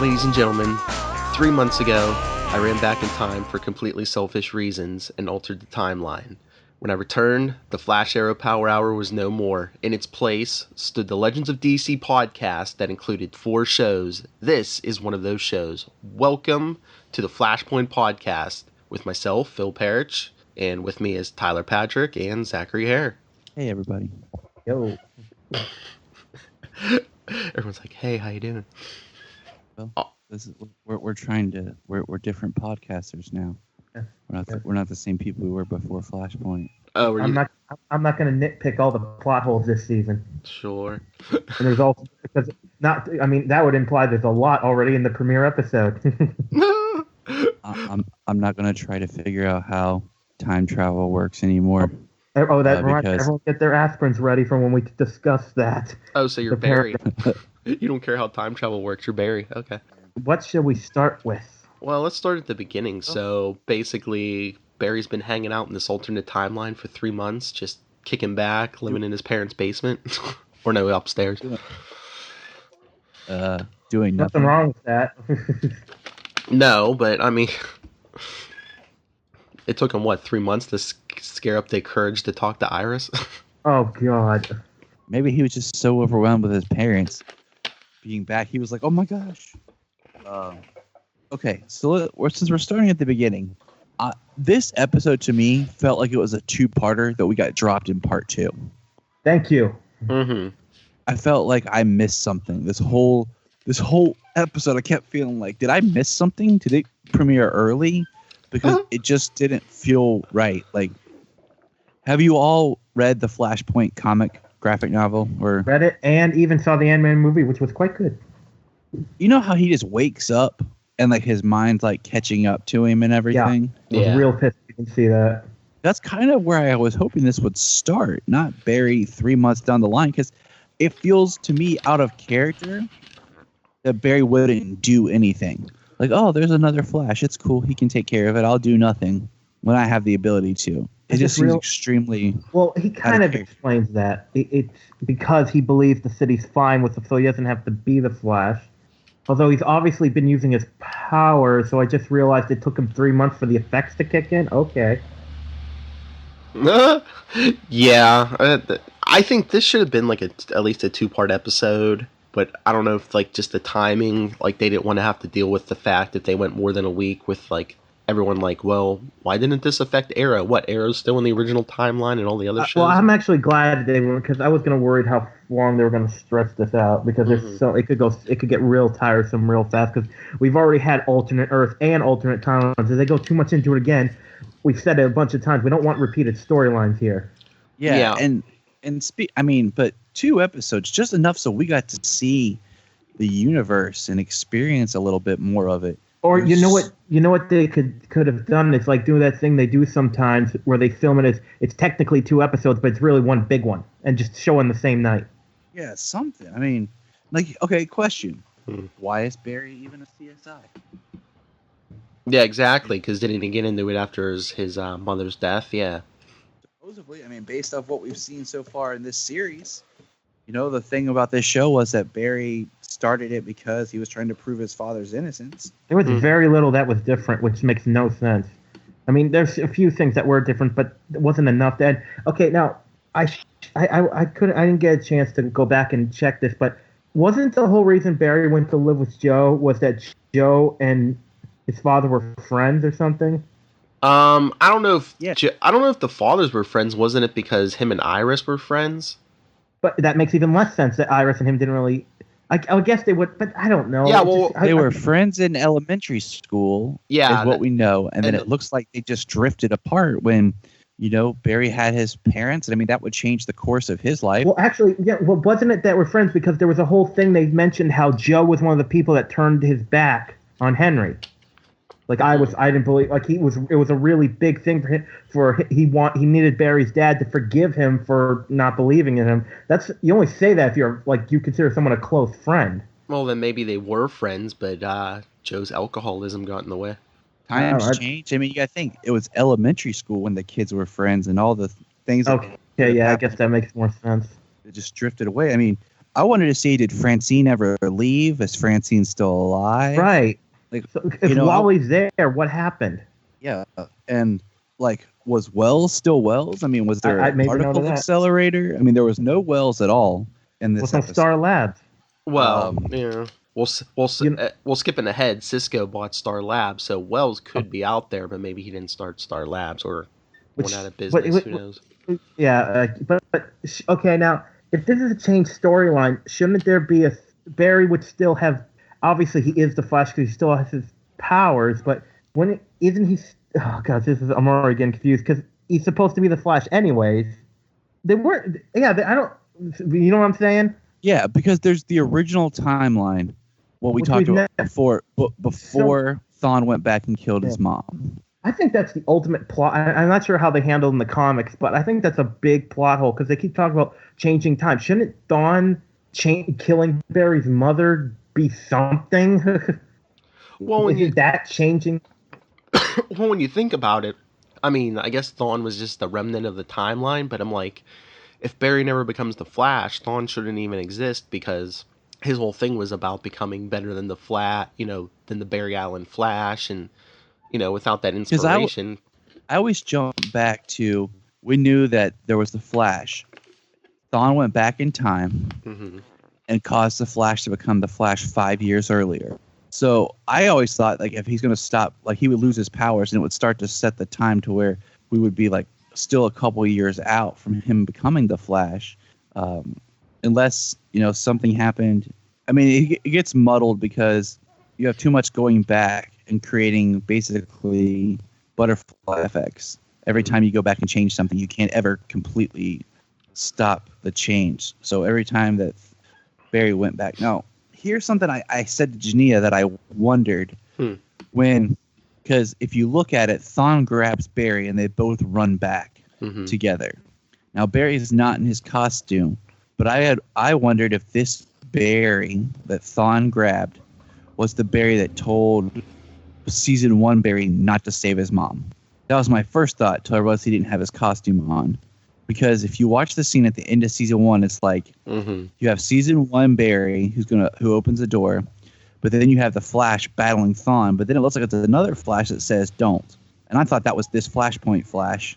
Ladies and gentlemen, 3 months ago, I ran back in time for completely selfish reasons and altered the timeline. When I returned, the Flash Arrow Power Hour was no more. In its place stood the Legends of DC podcast that included 4 shows. This is one of those shows. Welcome to the Flashpoint podcast with myself, Phil Parrish, and with me is Tyler Patrick and Zachary Hare. Hey, everybody. Yo. Everyone's like, hey, how you doing? Well, we're trying to we're different podcasters now. We're not the same people we were before Flashpoint. Oh, I'm not going to nitpick all the plot holes this season. Sure. And there's also that would imply there's a lot already in the premiere episode. I'm not going to try to figure out how time travel works anymore. Oh, that reminds everyone get their aspirins ready for when we discuss that. Oh, so you're Barry. You don't care how time travel works. You're Barry. Okay. What should we start with? Well, let's start at the beginning. So basically, Barry's been hanging out in this alternate timeline for 3 months, just kicking back, living in his parents' basement. Or no, upstairs. Doing nothing. Nothing wrong with that. No, but I mean, it took him, 3 months to scare up the courage to talk to Iris? Oh, God. Maybe he was just so overwhelmed with his parents being back. He was like, oh, my gosh. Okay, so since we're starting at the beginning, this episode to me felt like it was a 2-parter that we got dropped in part 2. Thank you. Mm-hmm. I felt like I missed something. This whole episode, I kept feeling like, did I miss something? Did it premiere early? Because it just didn't feel right. Like, have you all read the Flashpoint comic graphic novel? Or read it and even saw the Ant-Man movie, which was quite good. You know how he just wakes up and like his mind's like catching up to him and everything? Yeah, I was real pissed you can see that. That's kind of where I was hoping this would start, not Barry 3 months down the line, because it feels to me out of character that Barry wouldn't do anything. Like, oh, there's another Flash. It's cool. He can take care of it. I'll do nothing when I have the ability to. It just seems extremely... Well, he kind of explains that. It's because he believes the city's fine with it, so he doesn't have to be the Flash. Although he's obviously been using his power, so I just realized it took him 3 months for the effects to kick in. Okay. Yeah. I think this should have been like at least a 2-part episode. But I don't know if, like, just the timing, like, they didn't want to have to deal with the fact that they went more than a week with, like, everyone like, well, why didn't this affect Arrow? What, Arrow's still in the original timeline and all the other shows? Well, I'm actually glad they were, because I was going to worry how long they were going to stretch this out, because it could get real tiresome real fast, because we've already had alternate Earth and alternate timelines. If they go too much into it again, we've said it a bunch of times, we don't want repeated storylines here. Yeah. But 2 episodes, just enough so we got to see the universe and experience a little bit more of it. Or you know what they could have done? It's like doing that thing they do sometimes where they film it as it's technically 2 episodes, but it's really one big one, and just show on the same night. Yeah, something. I mean, like, okay, question. Why is Barry even a CSI? Yeah, exactly, because didn't he get into it after his mother's death? Yeah. Supposedly, I mean, based off what we've seen so far in this series, the thing about this show was that Barry started it because he was trying to prove his father's innocence. There was very little that was different, which makes no sense. I mean, there's a few things that were different, but it wasn't enough. Okay, now I didn't get a chance to go back and check this, but wasn't the whole reason Barry went to live with Joe was that Joe and his father were friends or something? I don't know if the fathers were friends. Wasn't it because him and Iris were friends? But that makes even less sense that Iris and him didn't really... I guess they would, but I don't know. Yeah, well... They were friends in elementary school, is what we know. And then it looks like they just drifted apart when, Barry had his parents. And I mean, that would change the course of his life. Well, actually, yeah, well, wasn't it that we're friends? Because there was a whole thing they mentioned how Joe was one of the people that turned his back on Henry. Like I didn't believe. Like it was a really big thing for him. He needed Barry's dad to forgive him for not believing in him. You only say that if you're like you consider someone a close friend. Well, then maybe they were friends, but Joe's alcoholism got in the way. Times change. I mean, you got to think it was elementary school when the kids were friends and all the things. Okay, yeah, I guess that makes more sense. It just drifted away. I mean, I wanted to see, did Francine ever leave? Is Francine still alive? Right. Like, So if Wally's there, what happened? Yeah, and like, was Wells still Wells? I mean, was there I a made a note of particle that. accelerator? I mean, there was no Wells at all in this With no episode. Star Labs. Well, yeah. We'll skipping ahead. Cisco bought Star Labs, so Wells could be out there, but maybe he didn't start Star Labs or went out of business. Who knows? Yeah, but okay. Now, if this is a changed storyline, shouldn't there be Barry would still have? Obviously, he is the Flash because he still has his powers. But isn't he? Oh gosh, I'm already getting confused because he's supposed to be the Flash anyways. They weren't. Yeah, I don't. You know what I'm saying? Yeah, because there's the original timeline, what we talked about before Thawne went back and killed his mom. I think that's the ultimate plot. I'm not sure how they handle it in the comics, but I think that's a big plot hole because they keep talking about changing time. Shouldn't Thawne killing Barry's mother be something? Well, is that changing? Well, when you think about it, I mean, I guess Thawne was just the remnant of the timeline, but I'm like, if Barry never becomes the Flash, Thawne shouldn't even exist because his whole thing was about becoming better than than the Barry Allen Flash, and without that inspiration. I always jump back to, we knew that there was the Flash. Thawne went back in time and caused the Flash to become the Flash 5 years earlier. So I always thought, like, if he's going to stop, like, he would lose his powers and it would start to set the time to where we would be, like, still a couple of years out from him becoming the Flash. Unless, something happened. I mean, it gets muddled because you have too much going back and creating basically butterfly effects. Every time you go back and change something, you can't ever completely stop the change. So every time that Barry went back. Now, here's something I said to Jania that I wondered because if you look at it, Thawne grabs Barry and they both run back together. Now, Barry's not in his costume, but I wondered if this Barry that Thawne grabbed was the Barry that told season 1 Barry not to save his mom. That was my first thought till I realized he didn't have his costume on. Because if you watch the scene at the end of season 1, it's like you have season 1 Barry who opens the door, but then you have the Flash battling Thawne, but then it looks like it's another Flash that says don't. And I thought that was this Flashpoint Flash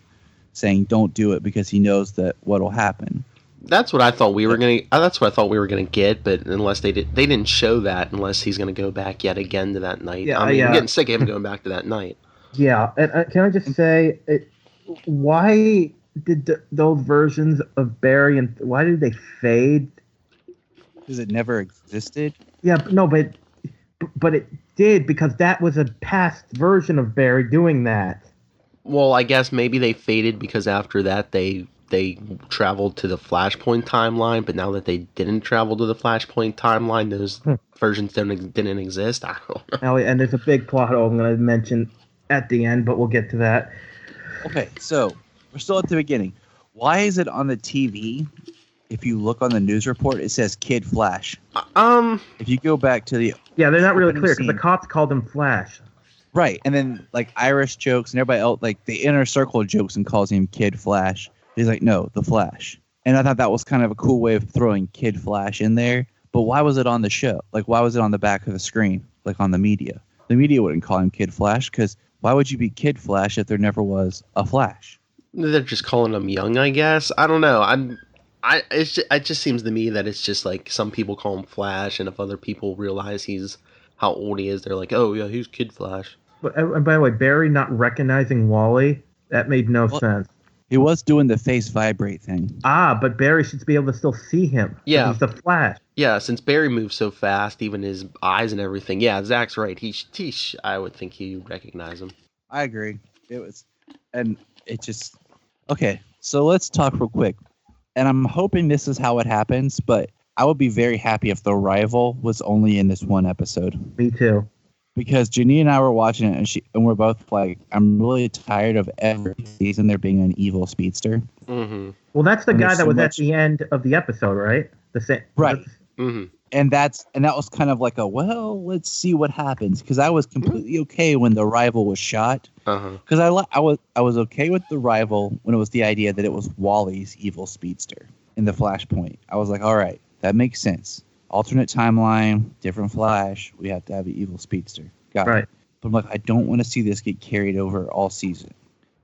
saying don't do it because he knows that what'll happen. That's what I thought we were gonna. That's what I thought we were gonna get, but unless they didn't show that unless he's gonna go back yet again to that night. Yeah, I'm getting sick of him going back to that night. Yeah, and can I just say, why did those versions of Barry and why did they fade? Because it never existed. Yeah, no, but it did because that was a past version of Barry doing that. Well, I guess maybe they faded because after that they traveled to the Flashpoint timeline, but now that they didn't travel to the Flashpoint timeline, those versions didn't exist. I don't know. And there's a big plot hole I'm going to mention at the end, but we'll get to that. Okay, so we're still at the beginning. Why is it on the TV? If you look on the news report, it says Kid Flash. If you go back to the they're not really clear because the cops called him Flash. Right, and then like Irish jokes and everybody else, like the inner circle jokes and calls him Kid Flash. He's like, no, the Flash. And I thought that was kind of a cool way of throwing Kid Flash in there. But why was it on the show? Like, why was it on the back of the screen, like on the media? The media wouldn't call him Kid Flash because why would you be Kid Flash if there never was a Flash? They're just calling him young, I guess. I don't know. It just seems to me that it's just like some people call him Flash, and if other people realize how old he is, they're like, oh yeah, he's Kid Flash. But and by the way, Barry not recognizing Wally, that made no sense. He was doing the face vibrate thing. But Barry should be able to still see him. Yeah. He's the Flash. Yeah, since Barry moves so fast, even his eyes and everything. Yeah, Zach's right. I would think he would recognize him. I agree. Okay, so let's talk real quick. And I'm hoping this is how it happens, but I would be very happy if the rival was only in this one episode. Me too. Because Janine and I were watching it, and we're both like, I'm really tired of every season there being an evil speedster. Mm-hmm. Well, that's the guy that was at the end of the episode, right? The same, right? Mm-hmm. And that was kind of like let's see what happens. Because I was completely okay when the rival was shot. Because I was okay with the rival when it was the idea that it was Wally's evil speedster in the Flashpoint. I was like, all right, that makes sense. Alternate timeline, different Flash. We have to have an evil speedster. Got it. But I'm like, I don't want to see this get carried over all season.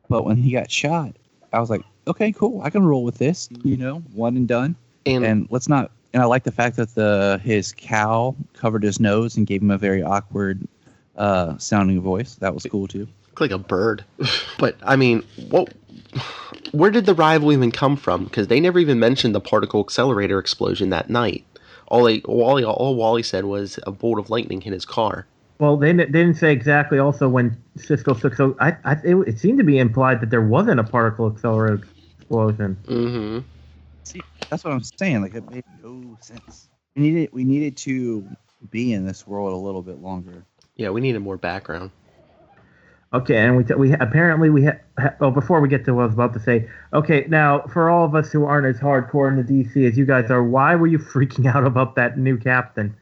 But when he got shot, I was like, okay, cool. I can roll with this. One and done. And let's not. And I like the fact that his cowl covered his nose and gave him a very awkward sounding voice. That was cool too. Like a bird. But I mean, where did the rival even come from? Because they never even mentioned the particle accelerator explosion that night. All Wally said was a bolt of lightning hit his car. Well, they didn't say exactly. Also, when Cisco took, so it seemed to be implied that there wasn't a particle accelerator explosion. Mm-hmm. See, that's what I'm saying. Like, it made no sense. We needed to be in this world a little bit longer. Yeah, we needed more background. Okay, and we apparently before we get to what I was about to say, okay, now for all of us who aren't as hardcore in the DC as you guys are, why were you freaking out about that new captain?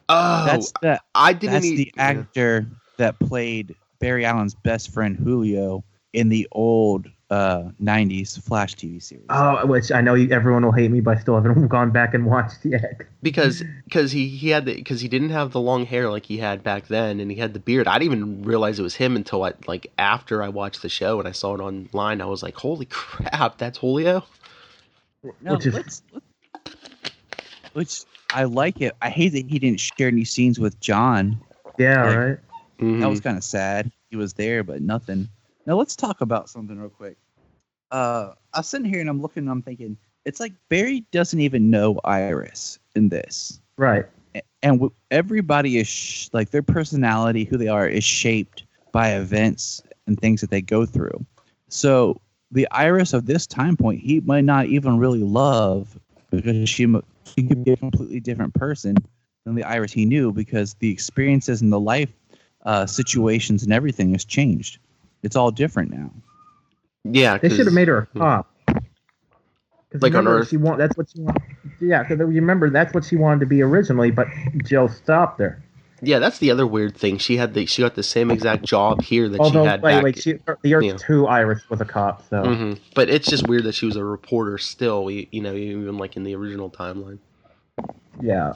Oh, that's the actor that played Barry Allen's best friend Julio in the old 90s Flash TV series. Oh, which I know everyone will hate me, but I still haven't gone back and watched yet. Because he didn't have the long hair like he had back then, and he had the beard. I didn't even realize it was him until after I watched the show and I saw it online. I was like, holy crap, that's Julio. No, which I like it. I hate that he didn't share any scenes with John. Yeah, right. Mm-hmm. That was kind of sad. He was there, but nothing. Now let's talk about something real quick. I was sitting here and I'm looking and I'm thinking, it's like Barry doesn't even know Iris in this. Right. And everybody is their personality, who they are, is shaped by events and things that they go through. So the Iris of this time point, he might not even really love, because she could be a completely different person than the Iris he knew, because the experiences and the life situations and everything has changed. It's all different now. Yeah, they should have made her a cop. Like on Earth, that's what she wanted. Yeah, because you remember that's what she wanted to be originally, but Joe stopped her. Yeah, that's the other weird thing. She got the same exact job here that she had back. The Earth 2 Iris was a cop, so. Mm-hmm. But it's just weird that she was a reporter still. Even like in the original timeline. Yeah.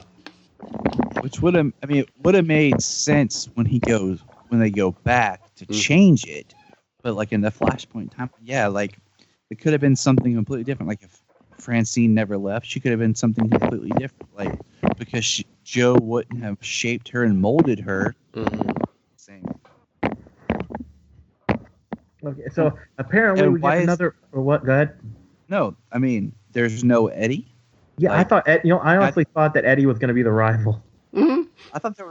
Which would have made sense when they go back to change it, but like in the Flashpoint time, yeah, like it could have been something completely different. Like if Francine never left, she could have been something completely different. Like because Joe wouldn't have shaped her and molded her. Mm-hmm. Same. Okay, so apparently we get another. Or what? Go ahead. No, I mean there's no Eddie. Yeah, I thought I honestly thought that Eddie was going to be the rival. Mm-hmm. I thought there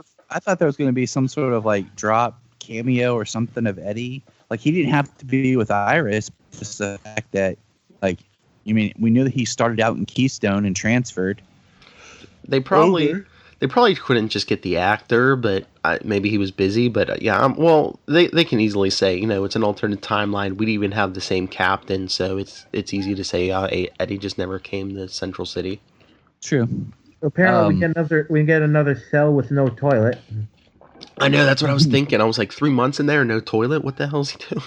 was going to be some sort of like drop cameo or something of Eddie. Like he didn't have to be with Iris. Just the fact that we knew that he started out in Keystone and transferred. They probably couldn't just get the actor, but maybe he was busy. But they can easily say it's an alternate timeline. We'd even have the same captain, so it's easy to say Eddie just never came to Central City. True. So apparently we get another cell with no toilet. I know, that's what I was thinking. I was like, 3 months in there, no toilet? What the hell is he doing?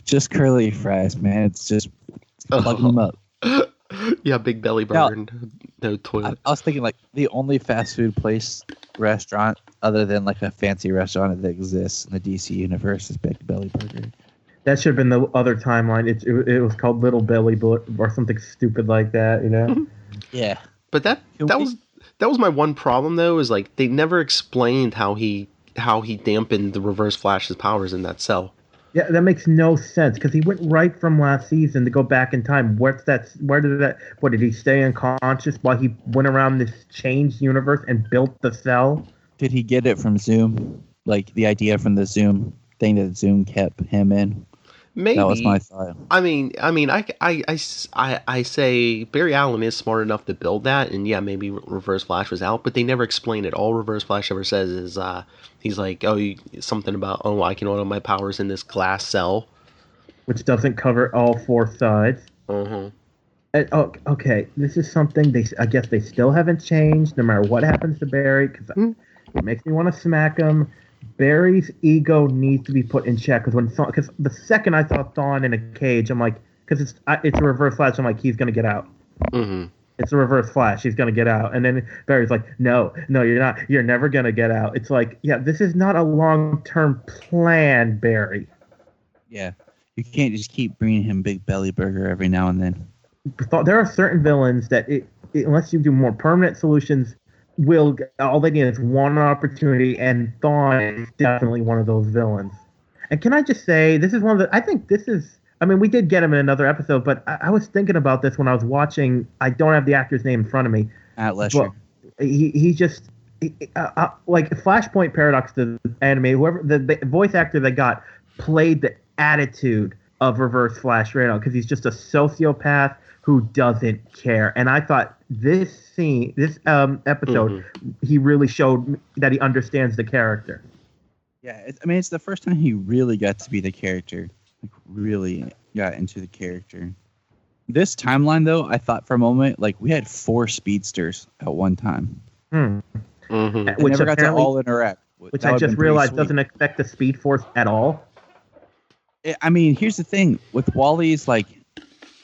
Just curly fries, man. It's just plugging them up. Yeah, big belly burger, no toilet. I was thinking like the only fast food restaurant other than like a fancy restaurant that exists in the DC universe is Big Belly Burger. That should have been the other timeline. It was called Little Belly or something stupid like that, Yeah. But that was my one problem though, is like they never explained how he dampened the Reverse Flash's powers in that cell. Yeah, that makes no sense because he went right from last season to go back in time. What did he stay unconscious while he went around this changed universe and built the cell? Did he get it from Zoom? Like the idea from the Zoom thing that Zoom kept him in? Maybe. That was my thought. I say Barry Allen is smart enough to build that, and yeah, maybe Reverse Flash was out, but they never explain it. All Reverse Flash ever says is he's like, something about, I can oil my powers in this glass cell, which doesn't cover all four sides. Uh-huh. And, okay, this is something I guess they still haven't changed, no matter what happens to Barry, because it makes me want to smack him. Barry's ego needs to be put in check because the second I saw Thawne in a cage, I'm like, because it's a Reverse Flash, I'm like, he's gonna get out. Mm-hmm. It's a reverse Flash. He's gonna get out, and then Barry's like, "No, no, you're not. You're never gonna get out." It's like, yeah, this is not a long-term plan, Barry. Yeah, you can't just keep bringing him Big Belly Burger every now and then. There are certain villains that, unless you do more permanent solutions, all they need is one opportunity, and Thawne is definitely one of those villains. And can I just say, this is one of the. I think this is. I mean, we did get him in another episode, but I was thinking about this when I was watching. I don't have the actor's name in front of me. At Lesher. He just like Flashpoint Paradox, the anime. Whoever the voice actor they got played the attitude of Reverse Flash right now, because he's just a sociopath who doesn't care. And I thought this episode, he really showed that he understands the character. Yeah, it's the first time he really got to be the character. Like, really got into the character. This timeline, though, I thought for a moment, like, we had 4 speedsters at one time. Mm-hmm. Which never got to all interact. Which I just realized doesn't affect the Speed Force at all. I mean, here's the thing. With Wally's, like,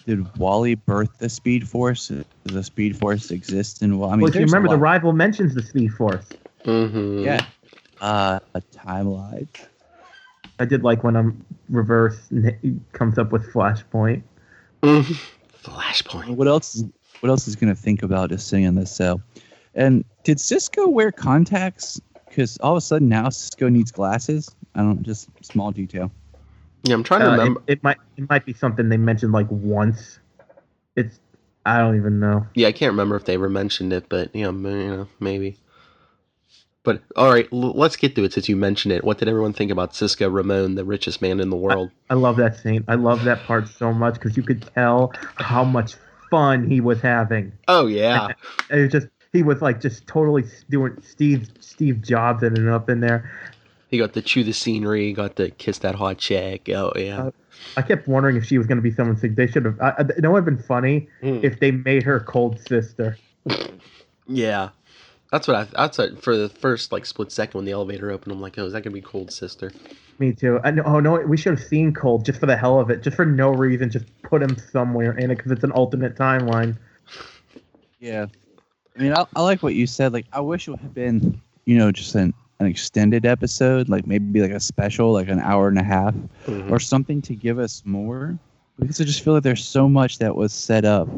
did Wally birth the Speed Force? Does the Speed Force exist? And well, I mean, well, if you remember, the rival mentions the Speed Force. Mm-hmm. Yeah. A timeline. I did like when Reverse comes up with Flashpoint. Flashpoint. What else is going to think about just sitting in this cell? And did Cisco wear contacts? Because all of a sudden now Cisco needs glasses. I don't. Just small detail. Yeah, I'm trying to remember. It might be something they mentioned like once. I don't even know. Yeah, I can't remember if they ever mentioned it, but maybe. But all right, let's get to it since you mentioned it. What did everyone think about Cisco Ramon, the richest man in the world? I love that scene. I love that part so much because you could tell how much fun he was having. Oh yeah, and it just he was like just totally doing Steve Jobs and up in there. He got to chew the scenery, got to kiss that hot chick. Oh yeah. I kept wondering if she was going to be someone sick. They should have. It would have been funny if they made her Cold Sister. Yeah. That's what for the first like split second when the elevator opened, I'm like, oh, is that gonna be Cold Sister? Me too. No, we should have seen Cold just for the hell of it, just for no reason, just put him somewhere in it because it's an alternate timeline. Yeah, I mean, I like what you said. Like, I wish it would have been, just an extended episode, like maybe like a special, like an hour and a half or something to give us more, because I just feel like there's so much that was set up.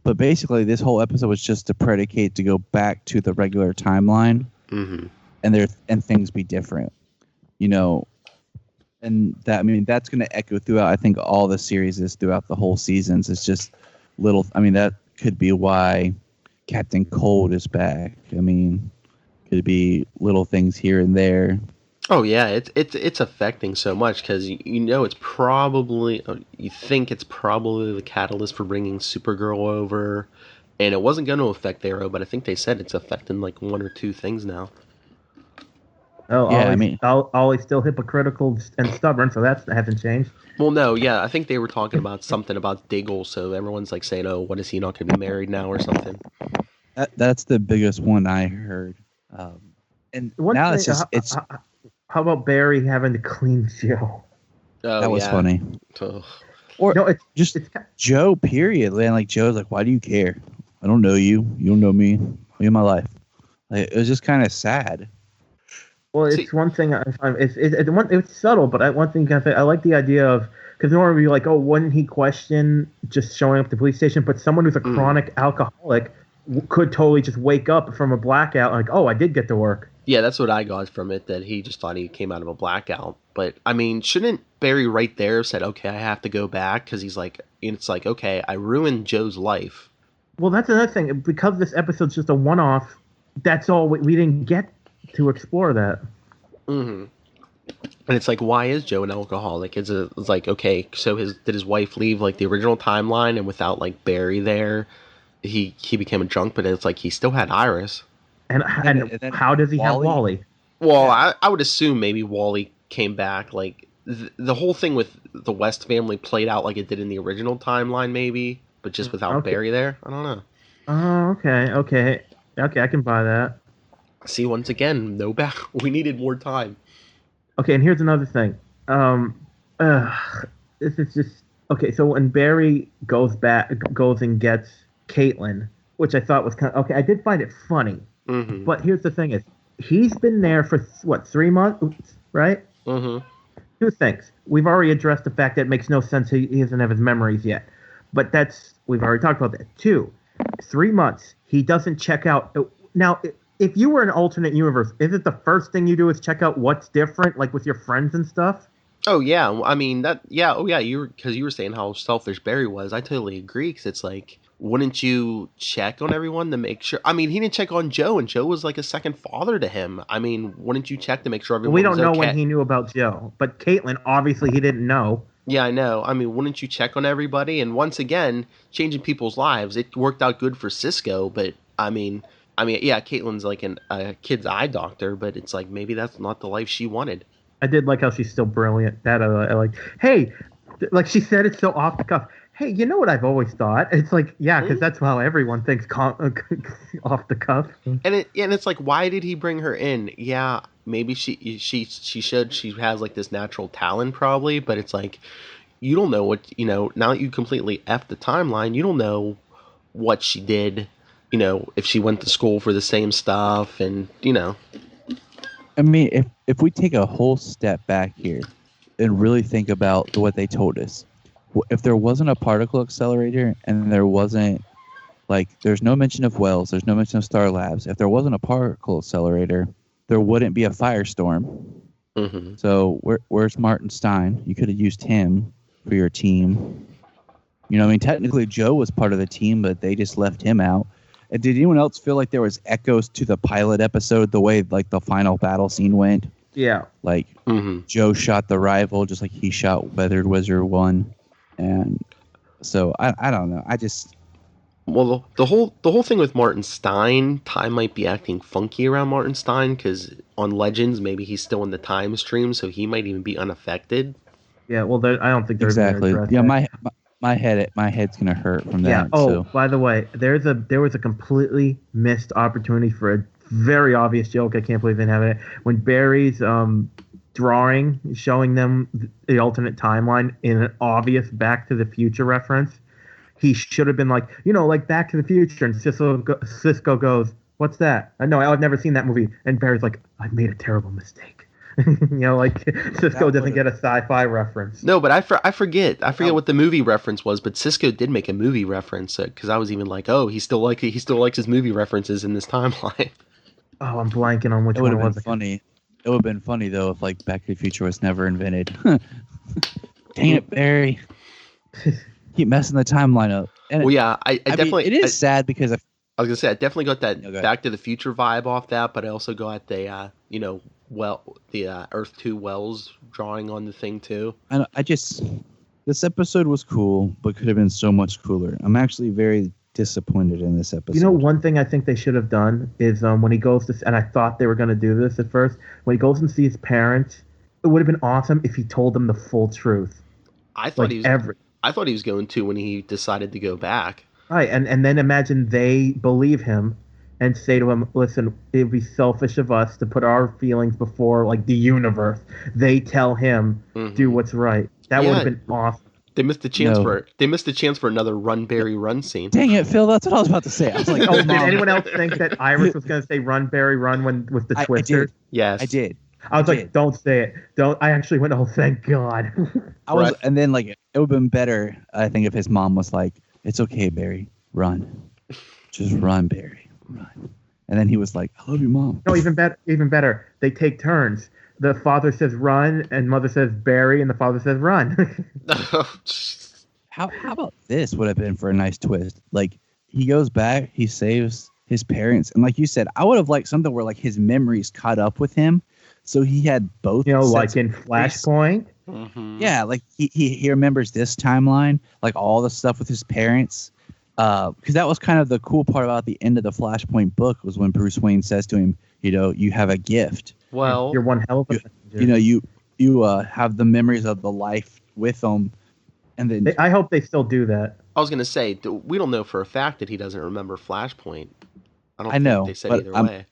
But basically, this whole episode was just to predicate to go back to the regular timeline, and things be different, And that, I mean, that's going to echo throughout. I think all the series is throughout the whole seasons. It's just little. I mean, that could be why Captain Cold is back. I mean, could be little things here and there. Oh yeah, it's affecting so much because it's probably you think it's probably the catalyst for bringing Supergirl over, and it wasn't going to affect Arrow, but I think they said it's affecting like 1 or 2 things now. Oh yeah, Ollie's still hypocritical and stubborn, so that hasn't changed. Well, no, yeah, I think they were talking about something about Diggle, so everyone's like saying, "Oh, what is he not going to be married now or something?" That's the biggest one I heard, and now it's just it's. How about Barry having to clean Joe? Oh, that was funny. Ugh. Or no, it's Joe, period. Like, Joe's like, why do you care? I don't know you. You don't know me. I'm in my life. Like, it was just kind of sad. Well, it's one thing. It's subtle, but one thing I like the idea of, because normally you're like, oh, wouldn't he question just showing up at the police station? But someone who's a chronic alcoholic could totally just wake up from a blackout and like, oh, I did get to work. Yeah, that's what I got from it, that he just thought he came out of a blackout. But, I mean, shouldn't Barry right there said, okay, I have to go back? Because he's like, it's like, okay, I ruined Joe's life. Well, that's another thing. Because this episode's just a one-off, that's all. We didn't get to explore that. Mm-hmm. And it's like, why is Joe an alcoholic? It's like, okay, so did his wife leave, like, the original timeline, and without, like, Barry there, he became a drunk, but it's like he still had Iris. And how does he have Wally? Well, I would assume maybe Wally came back. Like, the whole thing with the West family played out like it did in the original timeline, maybe, but just without Barry there. I don't know. Oh, okay. I can buy that. See, once again, no back. We needed more time. Okay, and here's another thing. This is just okay. So when Barry goes and gets Caitlin, which I thought was kind of okay. I did find it funny, Mm-hmm. but here's the thing: is he's been there for what 3 months, right? Mm-hmm. Two things. We've already addressed the fact that it makes no sense he doesn't have his memories yet, but we've already talked about that. Two, 3 months he doesn't check out. Now, if you were in an alternate universe, is it the first thing you do is check out what's different, like with your friends and stuff? Oh yeah, I mean that. Yeah, oh yeah. Because you were saying how selfish Barry was. I totally agree. Because it's like, wouldn't you check on everyone to make sure? I mean, he didn't check on Joe, and Joe was like a second father to him. I mean, wouldn't you check to make sure everyone? We don't was know okay? when he knew about Joe, but Caitlin obviously he didn't know. Yeah, I know. I mean, wouldn't you check on everybody? And once again, changing people's lives. It worked out good for Cisco, but I mean, yeah, Caitlin's like a kid's eye doctor, but it's like maybe that's not the life she wanted. I did like how she's still brilliant. That I like. Hey, like she said it so off the cuff. Hey, you know what I've always thought? It's like, yeah, because that's how everyone thinks off the cuff. And it's like, why did he bring her in? Yeah, maybe she has like this natural talent probably, but it's like, you don't know what, now that you completely F the timeline, you don't know what she did, if she went to school for the same stuff and, I mean, if we take a whole step back here and really think about what they told us, if there wasn't a particle accelerator and there wasn't, like, there's no mention of Wells, there's no mention of Star Labs. If there wasn't a particle accelerator, there wouldn't be a firestorm. Mm-hmm. So where's Martin Stein? You could have used him for your team. I mean, technically Joe was part of the team, but they just left him out. And did anyone else feel like there was echoes to the pilot episode, the way like the final battle scene went? Yeah. Like Joe shot the rival just like he shot Weathered Wizard 1. And so I don't know. Well, the whole thing with Martin Stein, time might be acting funky around Martin Stein because on Legends maybe he's still in the time stream, so he might even be unaffected. Yeah, well, I don't think there's exactly. Yeah, my head's gonna hurt from that. Yeah. Oh, so. By the way, there was a completely missed opportunity for a very obvious joke. I can't believe they didn't have it when Barry's drawing showing them the alternate timeline in an obvious Back to the Future reference. He should have been like, like Back to the Future, and Cisco goes, "What's that?" No, I've never seen that movie. And Barry's like, "I've made a terrible mistake." Like Cisco doesn't get a sci-fi reference. No, but I forget what the movie reference was. But Cisco did make a movie reference because I was even like, oh, he still likes his movie references in this timeline. Oh, I'm blanking on which one it was. Funny. It would have been funny though if like Back to the Future was never invented. Dang it, Barry! Keep messing the timeline up. And well, yeah, I definitely. It is sad because I was gonna say I definitely got that Back to the Future vibe off that, but I also got the the Earth 2 Wells drawing on the thing too. This episode was cool, but could have been so much cooler. I'm actually very disappointed in this episode. One thing I think they should have done is when he goes to, and I thought they were going to do this at first, when he goes and sees his parents, it would have been awesome if he told them the full truth. I thought he was going to when he decided to go back. Right, and then imagine they believe him and say to him, listen, it would be selfish of us to put our feelings before like the universe. They tell him, do what's right. That would have been awesome. They missed the chance for another Run Barry Run scene. Dang it, Phil! That's what I was about to say. I was like, did anyone else think that Iris was going to say Run Barry Run with the twister? I did. Yes, I did. I was like, don't say it. Don't. I actually went, oh, thank God. And then like it would have been better, I think, if his mom was like, it's okay, Barry, run, just run, Barry, run. And then he was like, I love you, Mom. No, even better. They take turns. The father says run, and mother says Barry, and the father says run. How about this would have been for a nice twist? Like, he goes back, he saves his parents, and like you said, I would have liked something where like his memories caught up with him, so he had both. Like in Flashpoint. Mm-hmm. Yeah, like he remembers this timeline, like all the stuff with his parents. Because that was kind of the cool part about the end of the Flashpoint book was when Bruce Wayne says to him, you have a gift. Well, you're one hell of a you have the memories of the life with them, and then I hope they still do that. I was gonna say we don't know for a fact that he doesn't remember Flashpoint. I know, think they said either way.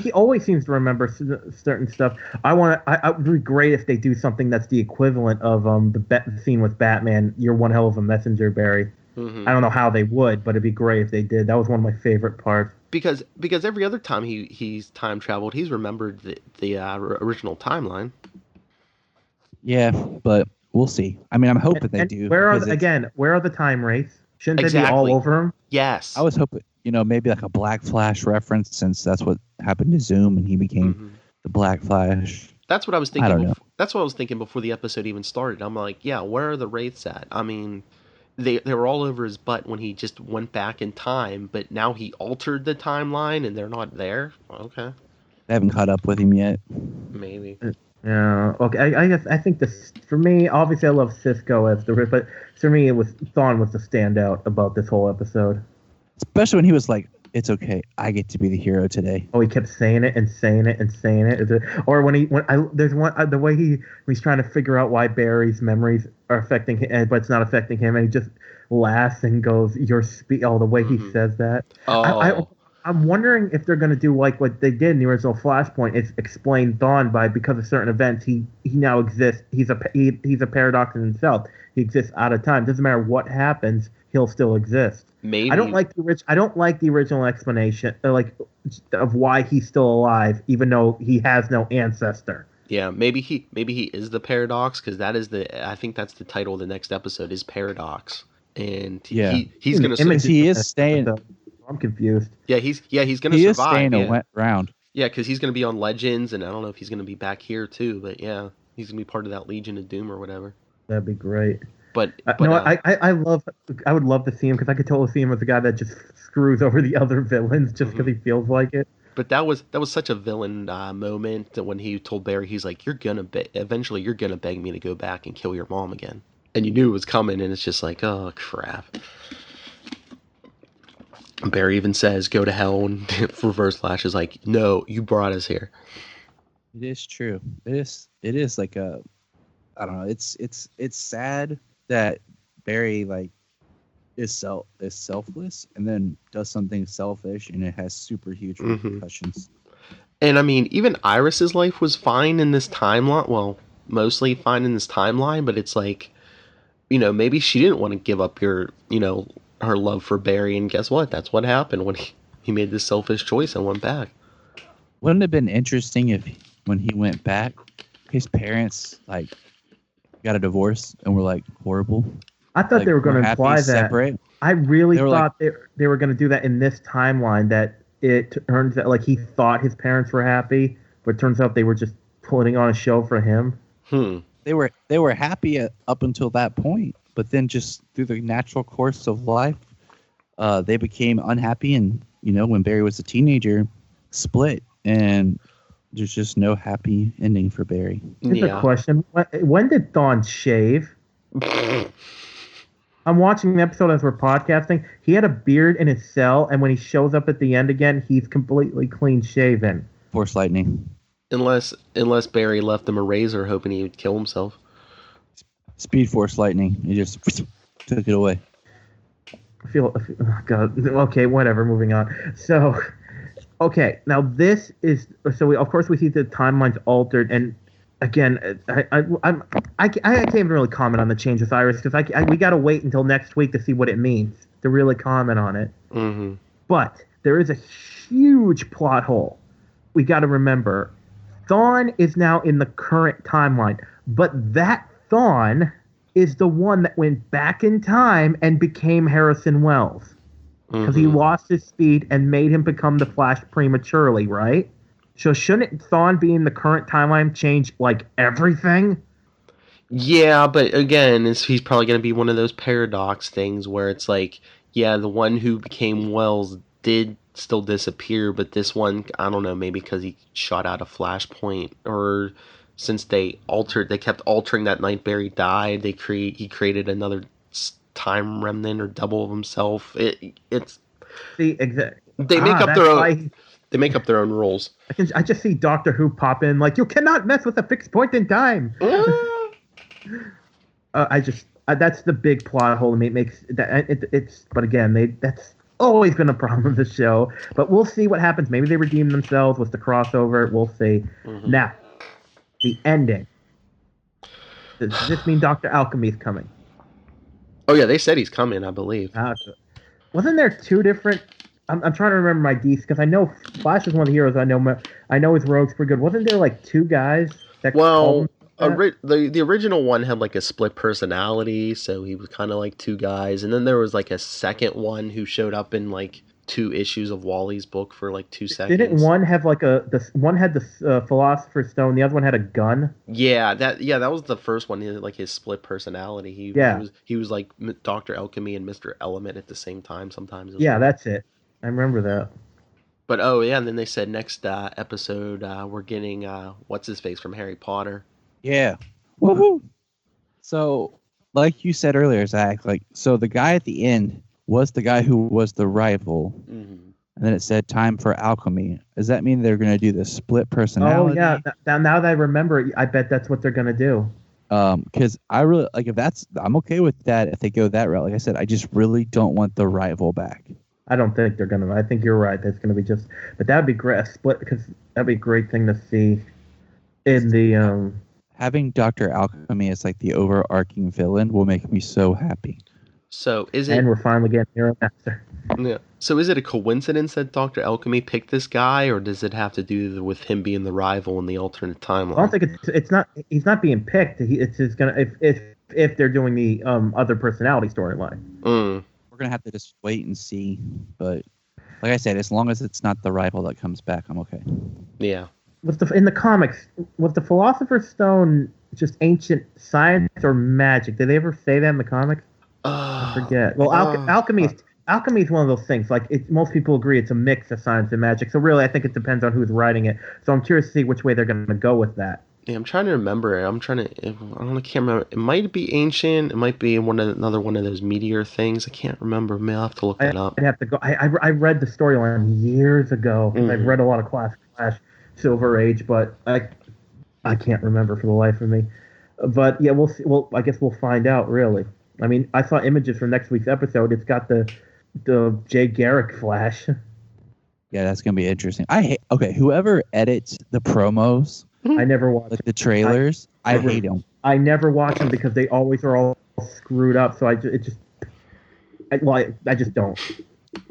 He always seems to remember certain stuff. I would be great if they do something that's the equivalent of the scene with Batman. You're one hell of a messenger, Barry. Mm-hmm. I don't know how they would, but it'd be great if they did. That was one of my favorite parts. Because every other time he's time traveled, he's remembered the original timeline. Yeah, but we'll see. I mean, I'm hoping they do. Where are the time wraiths? Shouldn't they be all over him? Yes. I was hoping, maybe like a Black Flash reference, since that's what happened to Zoom and he became the Black Flash. That's what I was thinking. I don't know. That's what I was thinking before the episode even started. I'm like, yeah, where are the wraiths at? I mean, they were all over his butt when he just went back in time, but now he altered the timeline and they're not there. Okay. They haven't caught up with him yet. Maybe. Yeah. Okay. I guess I think this, for me, obviously I love Cisco as the, but for me Thawne was the standout about this whole episode. Especially when he was like, "It's okay, I get to be the hero today." Oh, he kept saying it and saying it and saying it. Or the way he's trying to figure out why Barry's memories are affecting him, but it's not affecting him, and he just laughs and goes, the way he says that. Oh. I'm wondering if they're going to do like what they did in the original Flashpoint, is explain Thawne because of certain events he now exists. He's a paradox in himself. He exists out of time. Doesn't matter what happens, he'll still exist. Maybe. I don't like the original explanation of why he's still alive, even though he has no ancestor. Yeah, maybe he is the paradox, because I think that's the title of the next episode is Paradox, and he's gonna. He is staying. I'm confused. Yeah, he's gonna survive. He is staying around. Yeah, because he's gonna be on Legends, and I don't know if he's gonna be back here too. But yeah, he's gonna be part of that Legion of Doom or whatever. That'd be great. But I would love to see him, because I could totally see him as a guy that just screws over the other villains just because he feels like it. But that was such a villain moment that when he told Barry, he's like, eventually you're gonna beg me to go back and kill your mom again, and you knew it was coming, and it's just like, oh crap. Barry even says, "Go to hell," and Reverse Flash is like, "No, you brought us here." It is true. It is like I don't know. It's sad that Barry is selfless and then does something selfish, and it has super huge repercussions. And I mean, even Iris's life was fine in this timeline. Well, mostly fine in this timeline, but it's like, maybe she didn't want to give up her love for Barry, and guess what? That's what happened when he made this selfish choice and went back. Wouldn't it have been interesting if when he went back, his parents got a divorce and were horrible? I thought they were going to imply that. Separate. I really thought they were going to do that in this timeline, that it turns out he thought his parents were happy, but it turns out they were just putting on a show for him. They were happy up until that point, but then just through the natural course of life, they became unhappy, and when Barry was a teenager, split, and there's just no happy ending for Barry. Here's a question: when did Thawne shave? I'm watching the episode as we're podcasting. He had a beard in his cell, and when he shows up at the end again, he's completely clean shaven. Force lightning. Unless Barry left him a razor hoping he would kill himself. Speed Force lightning. He just took it away. Oh God. Okay, whatever. Moving on. So, okay, now this is of course we see the timelines altered, and again, I can't even really comment on the change with Iris, because we got to wait until next week to see what it means to really comment on it. Mm-hmm. But there is a huge plot hole. We got to remember, Thawne is now in the current timeline, but that Thawne is the one that went back in time and became Harrison Wells, because he lost his speed and made him become the Flash prematurely, right? So shouldn't Thawne be in the current timeline change everything? Yeah, but again, he's probably going to be one of those paradox things where it's the one who became Wells did still disappear, but this one, I don't know, maybe because he shot out a Flashpoint, or since they kept altering that night Barry died, he created another time remnant or double of himself. It's see exactly. They make up their own. They make up their own rules. I just see Doctor Who pop in you cannot mess with a fixed point in time. That's the big plot hole. It makes that it's. But again, that's always been a problem with the show. But we'll see what happens. Maybe they redeem themselves with the crossover. We'll see. Now, the ending. Does this mean Dr. Alchemy is coming? Oh yeah, they said he's coming, I believe. Wasn't there two different? I'm trying to remember my DC because I know Flash is one of the heroes. I know his rogue's pretty good. Wasn't there like two guys that called him that? The original one had like a split personality, so he was kind of like two guys, and then there was like a second one who showed up in like 2 issues of Wally's book for like 2 seconds. Didn't one have like one had the Philosopher's Stone, the other one had a gun? Yeah, that was the first one. He had like his split personality. He was like Dr. Alchemy and Mr. Element at the same time sometimes. Yeah, that's it. I remember that. But oh yeah, and then they said next episode we're getting what's his face from Harry Potter. Yeah. Woo-hoo. So, like you said earlier, Zach, so the guy at the end was the guy who was the rival, and then it said time for alchemy. Does that mean they're going to do the split personality? Oh yeah. Now that I remember, I bet that's what they're going to do. Because I really I'm okay with that if they go that route. Like I said, I just really don't want the rival back. I don't think they're gonna. I think you're right. That's gonna be but that'd be great. A split, because that'd be a great thing to see. In the having Dr. Alchemy as like the overarching villain will make me so happy. So is it? And we're finally getting Hero Master. Yeah. So is it a coincidence that Dr. Alchemy picked this guy, or does it have to do with him being the rival in the alternate timeline? I don't think it's not. He's not being picked. It's just gonna if they're doing the other personality storyline. We're gonna have to just wait and see. But like I said, as long as it's not the rival that comes back, I'm okay. Yeah. In the comics, was the Philosopher's Stone just ancient science or magic? Did they ever say that in the comics? I forget. Well, alchemy is one of those things. Like most people agree it's a mix of science and magic. So really, I think it depends on who's writing it. So I'm curious to see which way they're going to go with that. Yeah, I'm trying to remember. I can't remember. It might be ancient. It might be another one of those meteor things. I can't remember. I'll have to look that up. I'd have to go. I read the storyline years ago. I've read a lot of classic Flash, Silver Age, but I can't remember for the life of me. But yeah, we'll see. Well, I guess we'll find out. Really, I mean, I saw images from next week's episode. It's got the Jay Garrick Flash. Yeah, that's gonna be interesting. Whoever edits the promos. I never watch the trailers. I hate them. I never watch them because they always are all screwed up. So I just don't.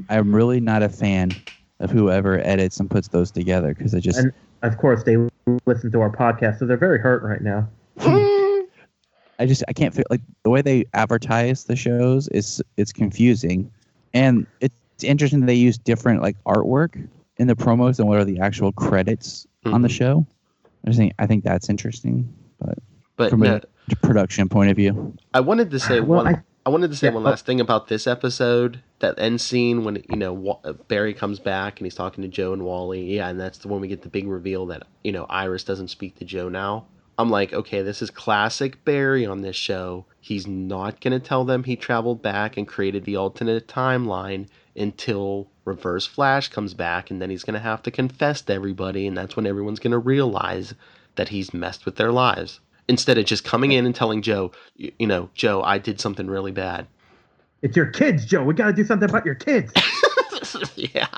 I'm really not a fan of whoever edits and puts those together because it just. And of course, they listen to our podcast, so they're very hurt right now. I can't feel like the way they advertise the shows it's confusing, and it's interesting that they use different like artwork in the promos than what are the actual credits on the show. I think that's interesting, but from a production point of view, I wanted to say one last thing about this episode. That end scene when Barry comes back and he's talking to Joe and Wally. Yeah, and that's when we get the big reveal that Iris doesn't speak to Joe now. I'm like, okay, this is classic Barry on this show. He's not gonna tell them he traveled back and created the alternate timeline until Reverse Flash comes back, and then he's going to have to confess to everybody, and that's when everyone's going to realize that he's messed with their lives. Instead of just coming in and telling Joe, Joe, I did something really bad. It's your kids, Joe. We got to do something about your kids. Yeah.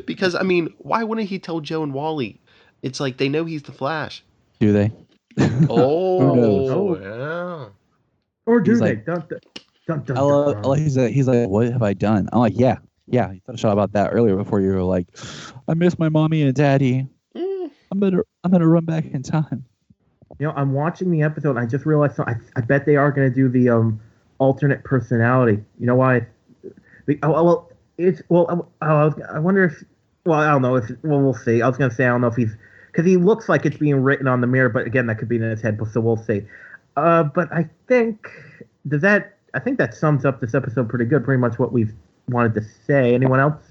Because, I mean, why wouldn't he tell Joe and Wally? It's like they know he's the Flash. Do they? Oh, yeah. Or do they? He's like, what have I done? I'm like, yeah. You thought a shot about that earlier before you were like, I miss my mommy and daddy. I'm gonna run back in time. I'm watching the episode and I just realized I bet they are gonna do the alternate personality. You know why? I wonder if. Well, I don't know if. Well, we'll see. I was gonna say I don't know if he's because he looks like it's being written on the mirror, but again, that could be in his head. So we'll see. But I think I think that sums up this episode pretty good. Pretty much what we've wanted to say. Anyone else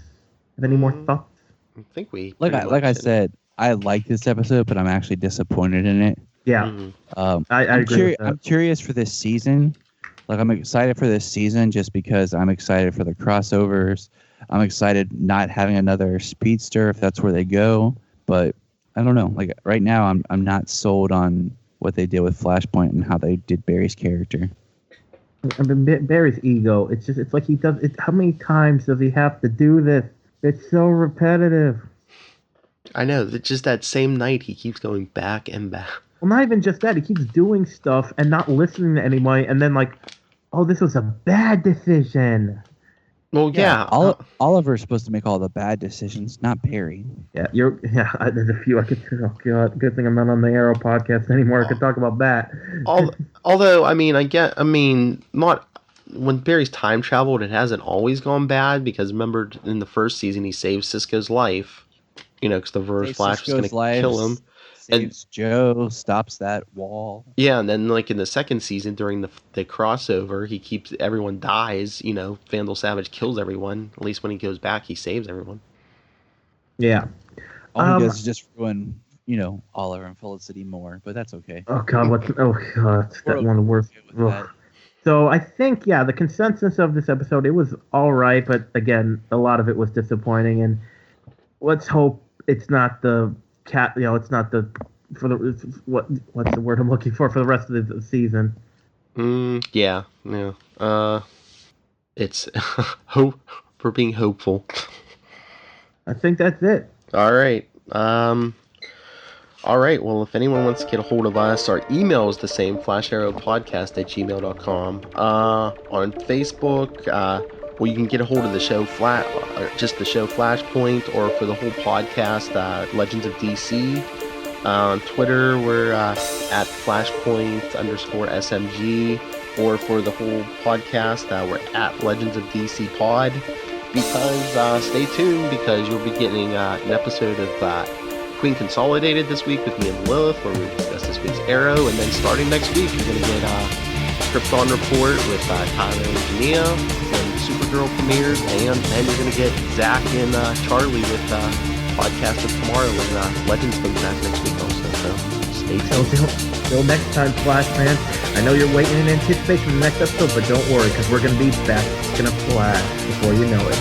have any more thoughts? I think we like I said, I like this episode, but I'm actually disappointed in it. Yeah, I'm curious for this season. Like I'm excited for this season just because I'm excited for the crossovers. I'm excited not having another speedster if that's where they go. But I don't know. Like right now, I'm not sold on what they did with Flashpoint and how they did Barry's character. I mean, Barry's ego. It's like he does it. How many times does he have to do this? It's so repetitive. I know. Just that same night, he keeps going back and back. Well, not even just that. He keeps doing stuff and not listening to anybody. And then oh, this was a bad decision. Well, yeah. Oliver's supposed to make all the bad decisions, not Barry. Yeah, there's a few I could. Oh God, good thing I'm not on the Arrow podcast anymore. I could talk about that. Although, not when Barry's time traveled, it hasn't always gone bad, because remember in the first season he saved Cisco's life, because the Reverse Flash was going to kill him. Saves Joe, stops that wall. Yeah, and then in the second season during the crossover, he keeps everyone dies. Vandal Savage kills everyone. At least when he goes back, he saves everyone. Yeah. All he does is just ruin, Oliver and Felicity more, but that's okay. Oh God, that's one of the worst. So I think, the consensus of this episode, it was all right, but again, a lot of it was disappointing, and let's hope it's not the it's not what's the word I'm looking for the rest of the season. Yeah. It's hope for being hopeful. I think that's it. All right. All right. Well, if anyone wants to get a hold of us, our email is the same, flasharrowpodcast@gmail.com. On Facebook, you can get a hold of the show just the show Flashpoint, or for the whole podcast, Legends of DC. On Twitter, we're at Flashpoint_SMG, or for the whole podcast, we're at Legends of DC Pod. Because stay tuned, because you'll be getting an episode of Queen Consolidated this week with me and Lilith, where we discuss this week's Arrow, and then starting next week, you're going to get Krypton Report with Tyler and Jania when Supergirl premieres, and then you're going to get Zach and Charlie with Podcast of Tomorrow when Legends comes back next week also. So stay tuned. Till next time, Flash fans. I know you're waiting in anticipation for the next episode, but don't worry, because we're going to be back in a flash before you know it.